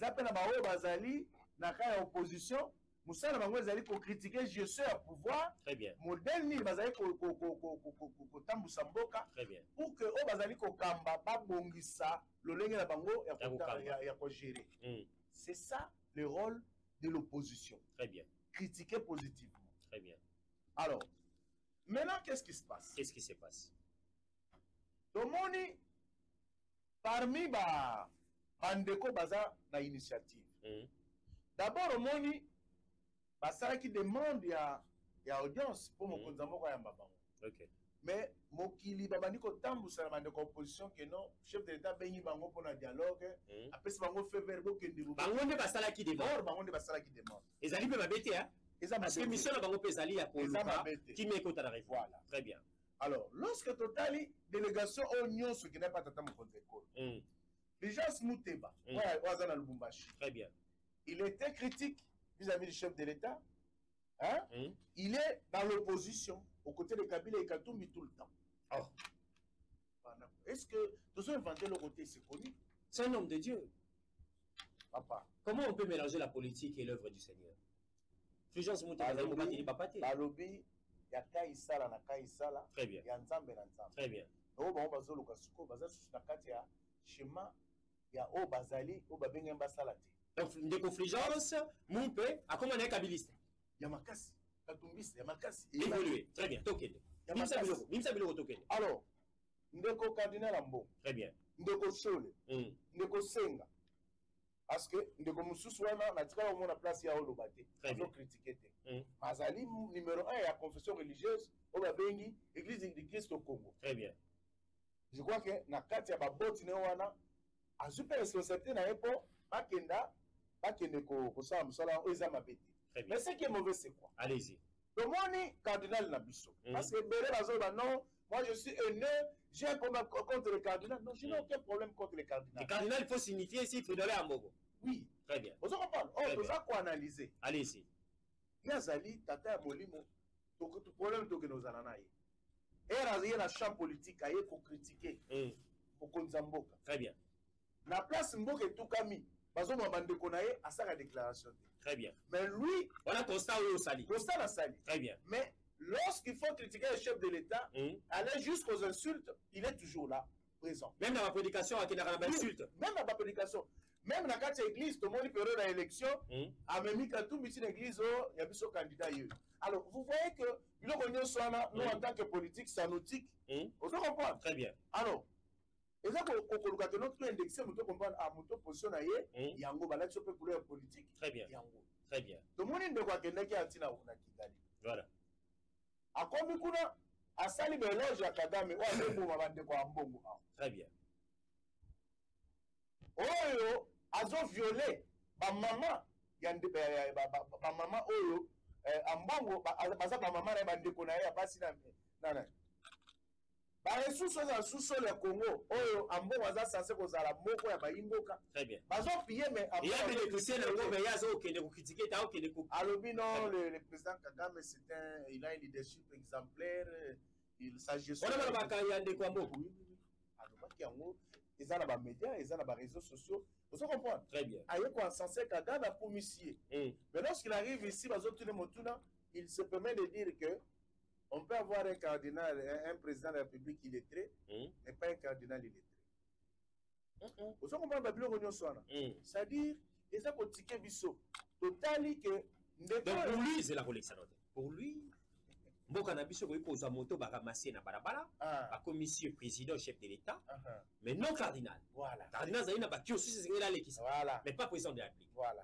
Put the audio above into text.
Ezapena bao bazali na kaya opposition. Moussala bango ezali ko critiquer gestion à pouvoir. Très bien. Modèle ni bazali ko tambusa mboka. Très bien. Pour que o bazali ko kamba ba bongisa lolenge na bango ya ko gérer. C'est ça le rôle de l'opposition. Très bien. Critiquer positivement. Très bien. Alors, maintenant qu'est-ce qui se passe? Qu'est-ce qui se passe? Tomoni parmi bandeko baza na initiative. D'abord omoni basala qui demande ya audience pour mokonzi moko ya mbabango. OK. Mais mokili babandi ko tambusa na bandeko opposition que non chef de l'état bengi bango pour na dialogue apesi bango fait verbo que ndibu. Bango nde basala qui demande. Bango nde basala qui demande. Ezali pe babete hein? Parce que mission na bango pe ezali ya koluka qui met kota na rêve. Voilà. Très bien. Alors, lorsque totali délégation oignon ce qui n'est pas tata mokonzi école. Déjà Mouteba, Ouazana Lubumbashi. Très bien. Il était critique vis-à-vis du chef de l'État. Hein? Il est dans l'opposition, aux côtés de Kabila et Katumbi tout le temps. Oh. Est-ce que tu as inventé le côté, c'est connu? C'est un homme de Dieu. Papa. Comment on peut mélanger la politique et l'œuvre du Seigneur? Fulgence Mouteba, Balobi, il y a Kaïsala na Kaïsala. Très bien. Il y a Nzambe na Nzambe. Très bien. Donc, on va sur le Kasuko, on va sur la Katia, Shema, il y a O Bazali, O Babenga Salate. Donc, des confligences, Moumpe, à comment on est kabiliste? Yamakasi, Katumbis, Yamakasi. Évolué. Très bien. Tokende. Mimsa Biloko Tokende. Alors, Ndeko Cardinal Ambo. Très bien. Ndeko Sole. Ndeko Senga. Parce que Ndeko Moussous Wana, na tika au monde place ya Olobate. Très bien. Critiquer. Mazali numéro 1 et la confession religieuse au Babengi, Église du Christ au Congo. Très bien. Je crois que na kati ya baboti ne wana a super responsabilité na epo bakende ko ça musala eza mabete. Mais ce qui est mauvais c'est quoi? Allez-y. Le moni cardinal Nabiso. Parce que Béré Bazoba non, moi je suis aîné, j'ai un problème contre le cardinal. Non, je n'ai aucun problème contre le cardinal. Le cardinal, il faut signifier ici, il faut donner un mot. Oui. Très bien. Vous comprenez? Oh, vous avez quoi analyser? Allez-y. Yazali, Tata Molimo, tout problème que nous allons avoir. Et il y a un champ politique à y critiquer. Pour Konzamboka. Très bien. La place Mboka est tout kami. Bazo Mabande Konaye a sa déclaration. Très bien. Mais lui, on a constat au Sali. Constat à Sali. Très bien. Mais lorsqu'il faut critiquer le chef de l'État, aller jusqu'aux insultes, il est toujours là, présent. Même dans la prédication, il y a des insultes. Même dans la prédication. Même dans la église, tout le monde peut dans l'élection, à même quand tout petit l'église, il y a plusieurs candidats. Alors, vous voyez que nous, en tant que politique, c'est nautique. Vous comprenez? Très bien. Alors, et ça, quand notre indexé, nous comprendre à notre position, il y a un gros balai sur le couleur politique. Très bien. Très bien. Tout le monde ne doit pas qu'il a un Kigali. Voilà. À combien de temps, à Sali Beloge à Kagame, ou à Mbongo à Mbongo. Très bien. Oyo, azo violé, ba maman, yande ba maman oyo, Mbongo, baza ba maman na bandeko na ya basi na na. Ba ressources za sous-sol ya Congo, oyo Mbongo aza censé kozala moko ya bayimboka. Très bien. Bazo piller mais il y a des Christiens na ngo mais yazo okende ko critiquer ta okende ko. Alobi non, le président Kagame il a un leadership exemplaire, il s'agit on a ba kayande ko Mbongo. Oui. Alobaki yango ils ont des médias, ils ont des réseaux sociaux. Vous comprenez? Très bien. Aïe quoi censé Kagame pour monsieur. Mais lorsqu'il arrive ici, il se permet de dire que on peut avoir un cardinal, un président de la République illettré, mais pas un cardinal illettré. Vous comprenez? C'est-à-dire, ils ont critiqué Bisso. Totali que. Donc pour lui, c'est la collection. Pour lui. Mboka na biso ko posa moto ba ramasser na balabala ba commission président chef de l'état mais non cardinal. Voilà. Cardinal zaina ba kiosu c'est là l'équipe. Voilà. Mais pas président de la République. Voilà.